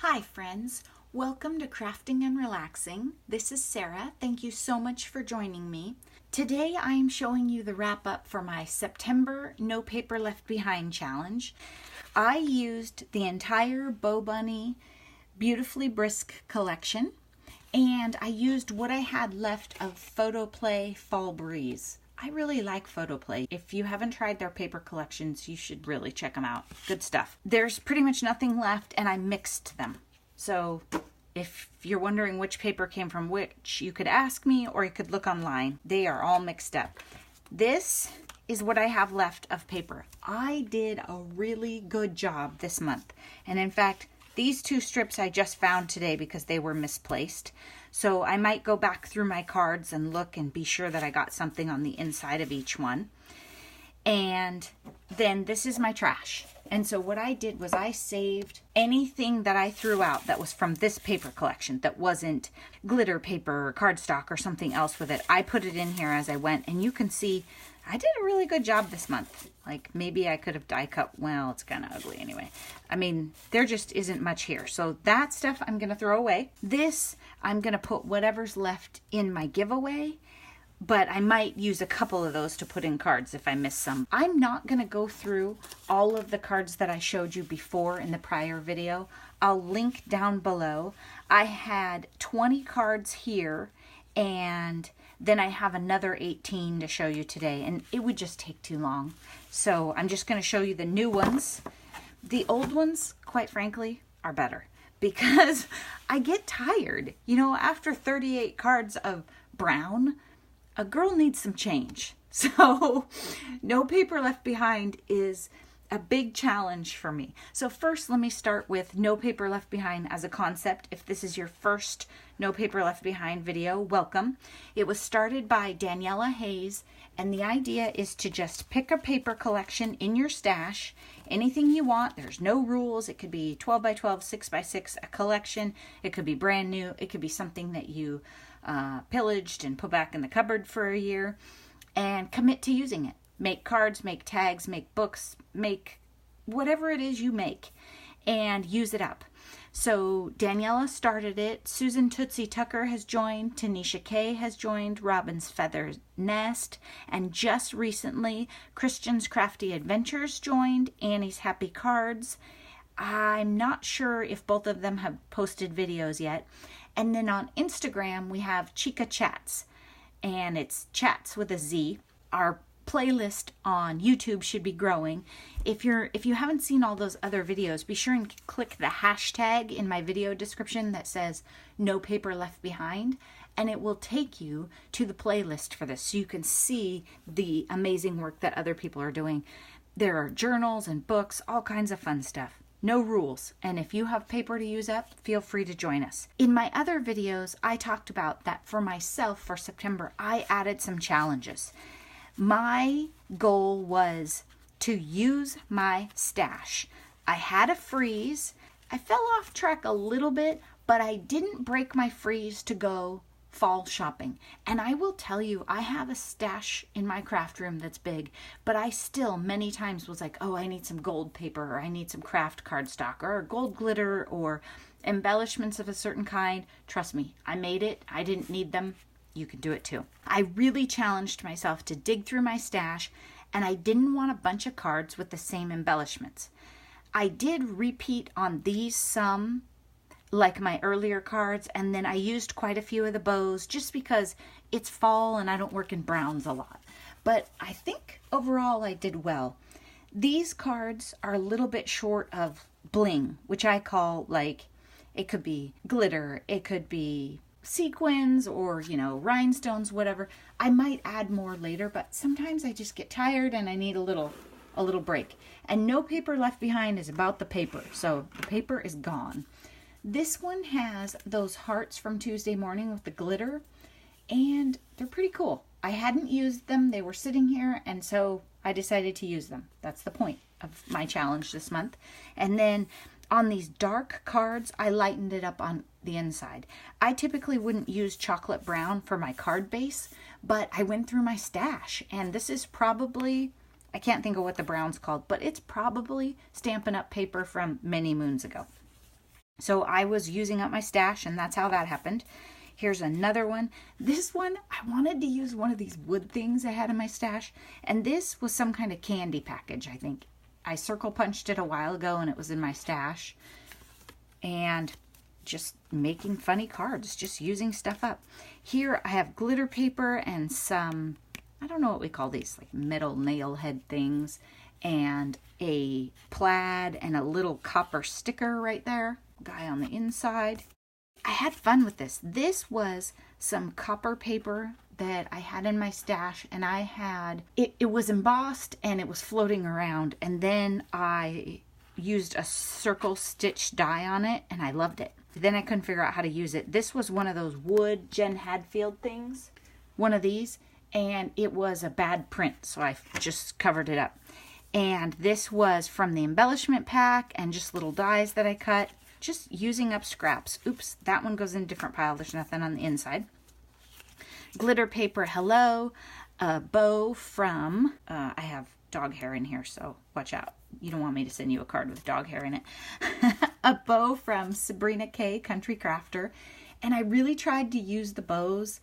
Hi friends, welcome to Crafting and Relaxing. This is Sarah. Thank you so much for joining me. Today I am showing you the wrap up for my September No Paper Left Behind challenge. I used the entire Bow Bunny Beautifully Brisk collection, and I used what I had left of Photoplay Fall Breeze. I really like Photoplay. If you haven't tried their paper collections, you should really check them out. Good stuff. There's pretty much nothing left, and I mixed them. So if you're wondering which paper came from which, you could ask me or you could look online. They are all mixed up. This is what I have left of paper. I did a really good job this month. And in fact, these two strips I just found today because they were misplaced. So I might go back through my cards and look and be sure that I got something on the inside of each one. And then this is my trash. And so what I did was I saved anything that I threw out that was from this paper collection that wasn't glitter paper or cardstock or something else with it. I put it in here as I went, and you can see I did a really good job this month. Like maybe I could have die cut. Well, it's kind of ugly anyway. I mean, there just isn't much here. So that stuff I'm going to throw away. This, I'm going to put whatever's left in my giveaway. But I might use a couple of those to put in cards if I miss some. I'm not going to go through all of the cards that I showed you before in the prior video. I'll link down below. I had 20 cards here, and then I have another 18 to show you today, and it would just take too long. So I'm just going to show you the new ones. The old ones, quite frankly, are better because I get tired. You know, after 38 cards of brown, a girl needs some change. So No Paper Left Behind is a big challenge for me. So first, let me start with No Paper Left Behind as a concept. If this is your first No Paper Left Behind video, welcome. It was started by Daniela Hayes, and the idea is to just pick a paper collection in your stash, anything you want. There's no rules. It could be 12 by 12, 6 by 6, a collection. It could be brand new. It could be something that you pillaged and put back in the cupboard for a year, and commit to using it. Make cards, make tags, make books, make whatever it is you make, and use it up. So Daniela started it. Susan Tootsie Tucker has joined. Tanisha Kay has joined. Robin's Feather Nest. And just recently, Christian's Crafty Adventures joined. Annie's Happy Cards. I'm not sure if both of them have posted videos yet. And then on Instagram, we have Chica Chats. And it's Chats with a Z. Our playlist on YouTube should be growing. If you haven't seen all those other videos, be sure and click the hashtag in my video description that says No Paper Left Behind, and it will take you to the playlist for this so you can see the amazing work that other people are doing. There are journals and books, all kinds of fun stuff. No rules, and if you have paper to use up, feel free to join us. In my other videos, I talked about that for myself for September, I added some challenges. My goal was to use my stash. I had a freeze. I fell off track a little bit, but I didn't break my freeze to go fall shopping. And I will tell you, I have a stash in my craft room that's big, but I still many times was like, oh, I need some gold paper, or I need some craft cardstock, or gold glitter, or embellishments of a certain kind. Trust me, I made it. I didn't need them. You can do it too. I really challenged myself to dig through my stash, and I didn't want a bunch of cards with the same embellishments. I did repeat on these some, like my earlier cards, and then I used quite a few of the bows just because it's fall and I don't work in browns a lot. But I think overall I did well. These cards are a little bit short of bling, which I call, like, it could be glitter, it could be sequins, or, you know, rhinestones, whatever. I might add more later, but sometimes I just get tired and I need a little break. And No Paper Left Behind is about the paper, so the paper is gone. This one has those hearts from Tuesday Morning with the glitter, and they're pretty cool. I hadn't used them. They were sitting here, and so I decided to use them. That's the point of my challenge this month. And then on these dark cards, I lightened it up on the inside. I typically wouldn't use chocolate brown for my card base, but I went through my stash, and this is probably, I can't think of what the brown's called, but it's probably Stampin' Up! Paper from many moons ago. So I was using up my stash, and that's how that happened. Here's another one. This one, I wanted to use one of these wood things I had in my stash, and this was some kind of candy package, I think. I circle punched it a while ago, and it was in my stash. And just making funny cards, just using stuff up. Here I have glitter paper and some, I don't know what we call these, like metal nail head things, and a plaid and a little copper sticker right there, guy on the inside. I had fun with this. This was some copper paper that I had in my stash, and I had, it was embossed and it was floating around, and then I used a circle stitch die on it, and I loved it. Then I couldn't figure out how to use it. This was one of those wood Jen Hadfield things, one of these, and it was a bad print, so I just covered it up. And this was from the embellishment pack and just little dies that I cut, just using up scraps. Oops, that one goes in a different pile. There's nothing on the inside. Glitter paper, hello. A bow from, I have dog hair in here, so watch out. You don't want me to send you a card with dog hair in it. A bow from Sabrina K, Country Crafter. And I really tried to use the bows.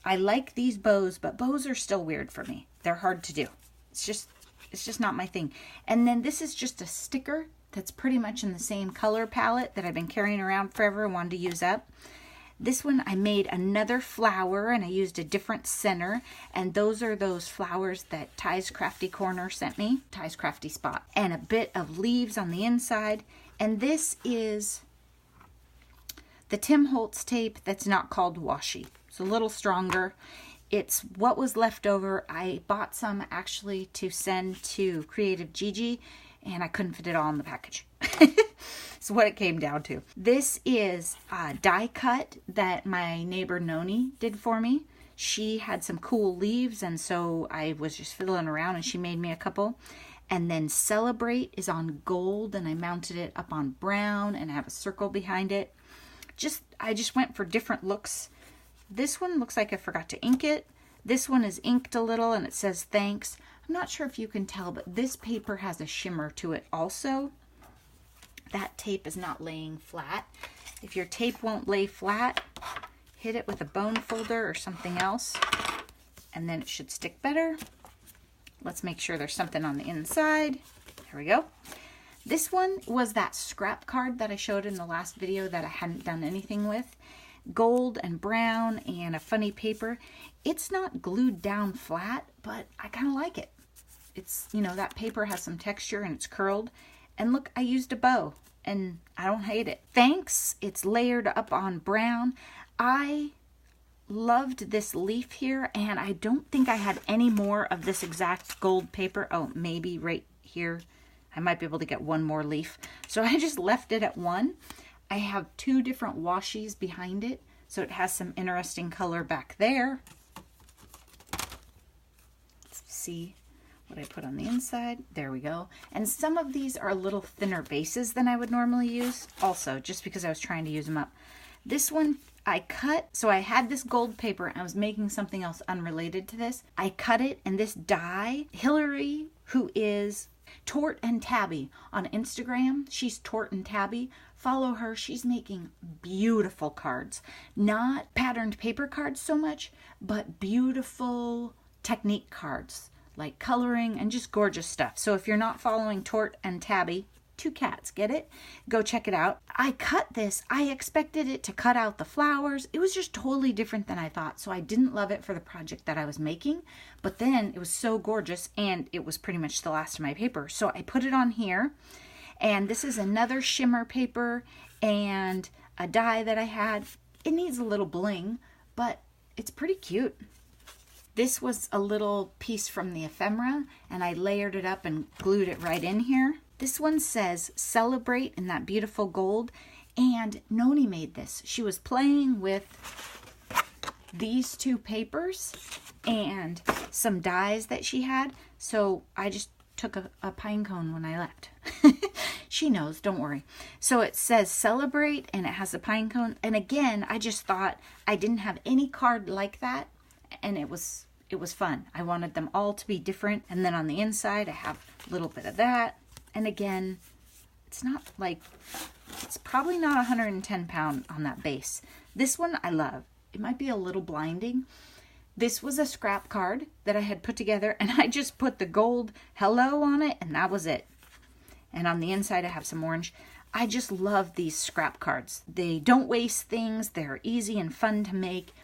I like these bows, but bows are still weird for me. They're hard to do. It's just not my thing. And then this is just a sticker that's pretty much in the same color palette that I've been carrying around forever and wanted to use up. This one I made another flower, and I used a different center, and those are those flowers that Ty's Crafty Corner sent me, Ty's Crafty Spot, and a bit of leaves on the inside. And this is the Tim Holtz tape that's not called washi. It's a little stronger. It's what was left over. I bought some actually to send to Creative Gigi, and I couldn't fit it all in the package. That's what it came down to. This is a die cut that my neighbor Noni did for me. She had some cool leaves, and so I was just fiddling around, and she made me a couple. And then Celebrate is on gold, and I mounted it up on brown, and I have a circle behind it. I just went for different looks. This one looks like I forgot to ink it. This one is inked a little, and it says thanks. I'm not sure if you can tell, but this paper has a shimmer to it also. That tape is not laying flat. If your tape won't lay flat, hit it with a bone folder or something else, and then it should stick better. Let's make sure there's something on the inside. There we go. This one was that scrap card that I showed in the last video that I hadn't done anything with. Gold and brown and a funny paper. It's not glued down flat, but I kind of like it. It's, you know, that paper has some texture and it's curled. And look, I used a bow and I don't hate it. Thanks. It's layered up on brown. I loved this leaf here, and I don't think I had any more of this exact gold paper. Oh, maybe right here. I might be able to get one more leaf. So I just left it at one. I have two different washies behind it, so it has some interesting color back there. Let's see what I put on the inside. There we go. And some of these are a little thinner bases than I would normally use, also, just because I was trying to use them up. This one I cut, so I had this gold paper and I was making something else unrelated to this. I cut it, and this die, Hillary, who is Tort and Tabby on Instagram, she's Tort and Tabby. Follow her. She's making beautiful cards. Not patterned paper cards so much, but beautiful technique cards, like coloring and just gorgeous stuff. So if you're not following Tort and Tabby, two cats, get it? Go check it out. I cut this. I expected it to cut out the flowers. It was just totally different than I thought. So I didn't love it for the project that I was making. But then it was so gorgeous, and it was pretty much the last of my paper. So I put it on here. And this is another shimmer paper and a die that I had. It needs a little bling, but it's pretty cute. This was a little piece from the ephemera, and I layered it up and glued it right in here. This one says Celebrate in that beautiful gold, and Noni made this. She was playing with these two papers and some dies that she had, so I just took a pine cone when I left. She knows, don't worry. So it says Celebrate, and it has a pine cone, and again, I just thought I didn't have any card like that, and it was fun. I wanted them all to be different, and then on the inside I have a little bit of that. And again, it's not like It's probably not 110 pound on that base. This one I love. It might be a little blinding. This was a scrap card that I had put together, and I just put the gold hello on it, and that was it. And on the inside I have some orange. I just love these scrap cards. They don't waste things. They're easy and fun to make,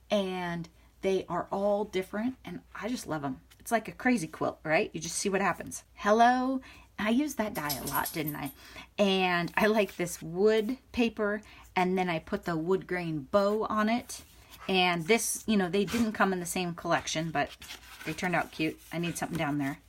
and they are all different, and I just love them. It's like a crazy quilt, right? You just see what happens. Hello. I used that die a lot, didn't I? And I like this wood paper, and then I put the wood grain bow on it. And this, you know, they didn't come in the same collection, but they turned out cute. I need something down there.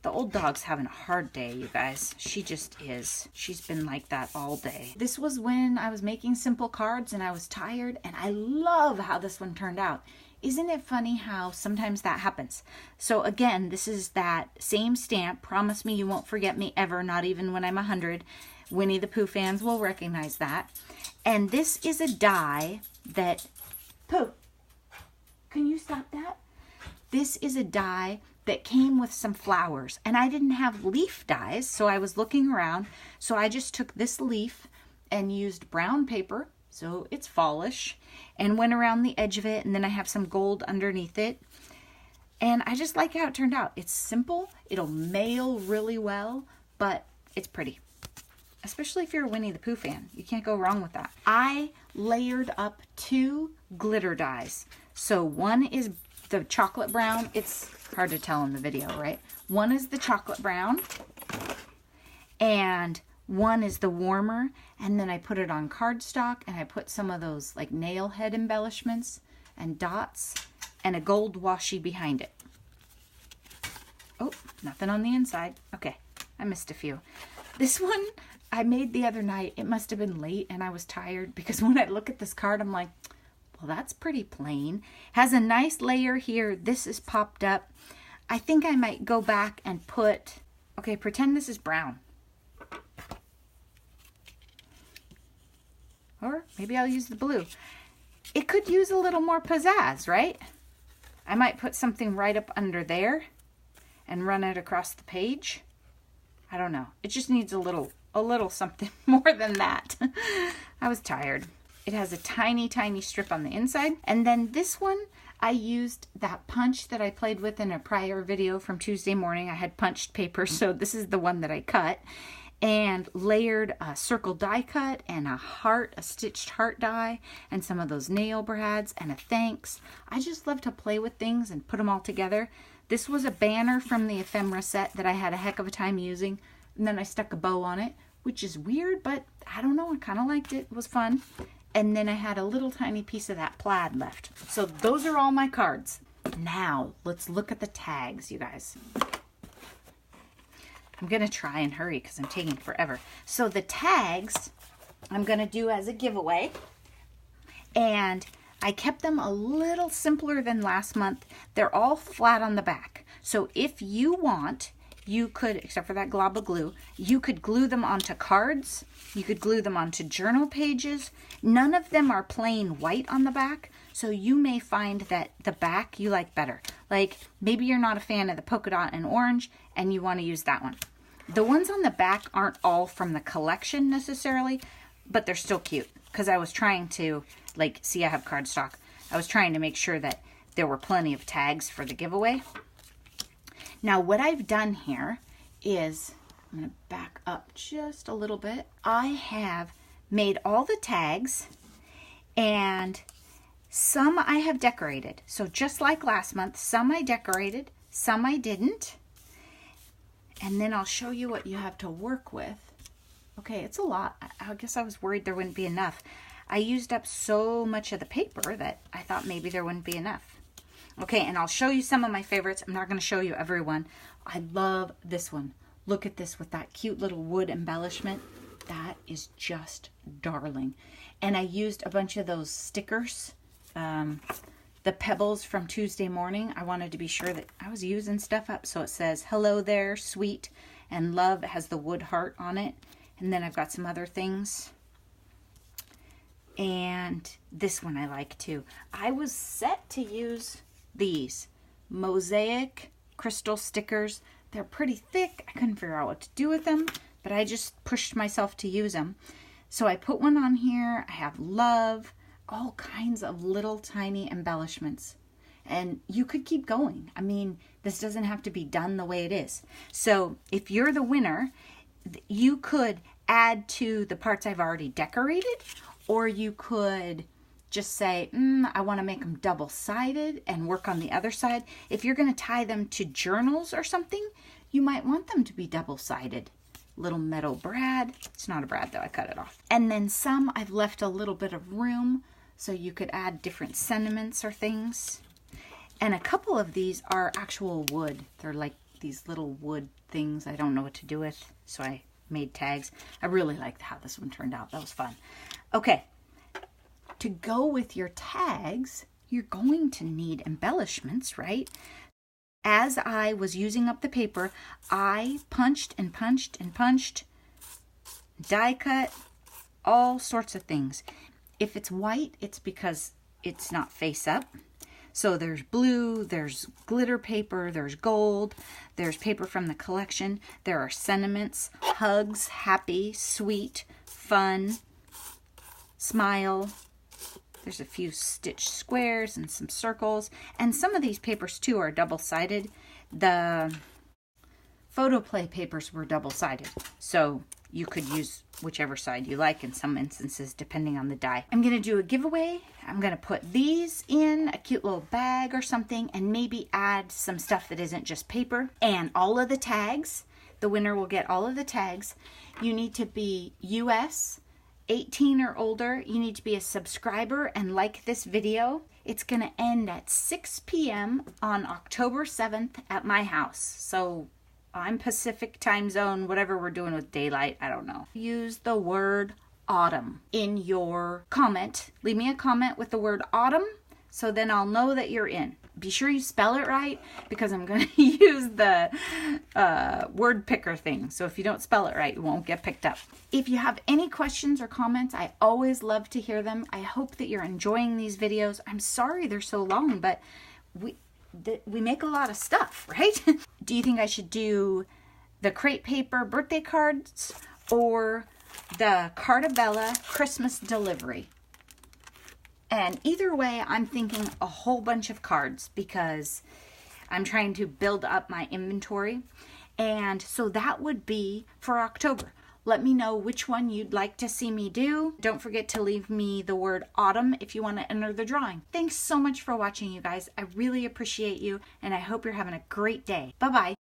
The old dog's having a hard day, you guys. She just is. She's been like that all day. This was when I was making simple cards and I was tired, and I love how this one turned out. Isn't it funny how sometimes that happens? So again, this is that same stamp, Promise Me You Won't Forget Me Ever, Not Even When I'm 100. Winnie the Pooh fans will recognize that. And this is a die that... Pooh, can you stop that? This is a die that came with some flowers, and I didn't have leaf dies, so I was looking around. So I just took this leaf and used brown paper, so it's fallish, and went around the edge of it, and then I have some gold underneath it. And I just like how it turned out. It's simple, it'll mail really well, but it's pretty. Especially if you're a Winnie the Pooh fan. You can't go wrong with that. I layered up 2 glitter dies. So one is the chocolate brown. It's hard to tell in the video, right? One is the chocolate brown, and one is the warmer, and then I put it on cardstock, and I put some of those like nail head embellishments and dots and a gold washi behind it. Oh, nothing on the inside. Okay, I missed a few. This one I made the other night. It must have been late and I was tired, because when I look at this card, I'm like, well, that's pretty plain. Has a nice layer here. This is popped up. I think I might go back and put, okay, pretend this is brown. Or maybe I'll use the blue. It could use a little more pizzazz, right? I might put something right up under there and run it across the page. I don't know. It just needs a little something more than that. I was tired. It has a tiny, tiny strip on the inside. And then this one, I used that punch that I played with in a prior video from Tuesday morning. I had punched paper, so this is the one that I cut. And layered a circle die cut and a heart, a stitched heart die, and some of those nail brads and a thanks. I just love to play with things and put them all together. This was a banner from the ephemera set that I had a heck of a time using. And then I stuck a bow on it, which is weird, but I don't know, I kind of liked it. It was fun. And then I had a little tiny piece of that plaid left. So those are all my cards. Now, let's look at the tags, you guys. I'm going to try and hurry because I'm taking forever. So the tags I'm going to do as a giveaway. And I kept them a little simpler than last month. They're all flat on the back. So if you want, you could, except for that glob of glue, you could glue them onto cards. You could glue them onto journal pages. None of them are plain white on the back. So you may find that the back you like better. Like maybe you're not a fan of the polka dot and orange and you want to use that one. The ones on the back aren't all from the collection necessarily, but they're still cute. Because I was trying to, like, see, I have cardstock. I was trying to make sure that there were plenty of tags for the giveaway. Now, what I've done here is, I'm going to back up just a little bit. I have made all the tags, and some I have decorated. So just like last month, some I decorated, some I didn't. And then I'll show you what you have to work with. Okay, it's a lot. I guess I was worried there wouldn't be enough. I used up so much of the paper that I thought maybe there wouldn't be enough. Okay, and I'll show you some of my favorites. I'm not going to show you every one. I love this one. Look at this with that cute little wood embellishment. That is just darling. And I used a bunch of those stickers. The pebbles from Tuesday morning. I wanted to be sure that I was using stuff up. So it says, hello there, sweet, and love. It has the wood heart on it. And then I've got some other things. And this one I like too. I was set to use these mosaic crystal stickers. They're pretty thick. I couldn't figure out what to do with them, but I just pushed myself to use them. So I put one on here. I have love, all kinds of little tiny embellishments. And you could keep going. I mean, this doesn't have to be done the way it is. So if you're the winner, you could add to the parts I've already decorated, or you could just say, I want to make them double-sided and work on the other side. If you're going to tie them to journals or something, you might want them to be double-sided. Little metal brad. It's not a brad though, I cut it off. And then some I've left a little bit of room so you could add different sentiments or things. And a couple of these are actual wood. They're like these little wood things I don't know what to do with, so I made tags. I really liked how this one turned out. That was fun. Okay, to go with your tags, you're going to need embellishments, right? As I was using up the paper, I punched and punched and punched, die cut, all sorts of things. If it's white, it's because it's not face up. So there's blue, there's glitter paper, there's gold, there's paper from the collection, there are sentiments, hugs, happy, sweet, fun, smile. There's a few stitched squares and some circles. And some of these papers too are double-sided. The photo play papers were double-sided. So you could use whichever side you like in some instances, depending on the die. I'm going to do a giveaway. I'm going to put these in a cute little bag or something and maybe add some stuff that isn't just paper. And all of the tags, the winner will get all of the tags. You need to be US 18 or older. You need to be a subscriber and like this video. It's going to end at 6 p.m. on October 7th at my house. So I'm Pacific time zone, whatever we're doing with daylight, I don't know. Use the word autumn in your comment. Leave me a comment with the word autumn, so then I'll know that you're in. Be sure you spell it right, because I'm going to use the word picker thing. So if you don't spell it right, it won't get picked up. If you have any questions or comments, I always love to hear them. I hope that you're enjoying these videos. I'm sorry they're so long, but we make a lot of stuff, right? Do you think I should do the crepe paper birthday cards or the Cartabella Christmas delivery? And either way, I'm thinking a whole bunch of cards because I'm trying to build up my inventory. And so that would be for October. Let me know which one you'd like to see me do. Don't forget to leave me the word autumn if you want to enter the drawing. Thanks so much for watching, you guys. I really appreciate you, and I hope you're having a great day. Bye-bye.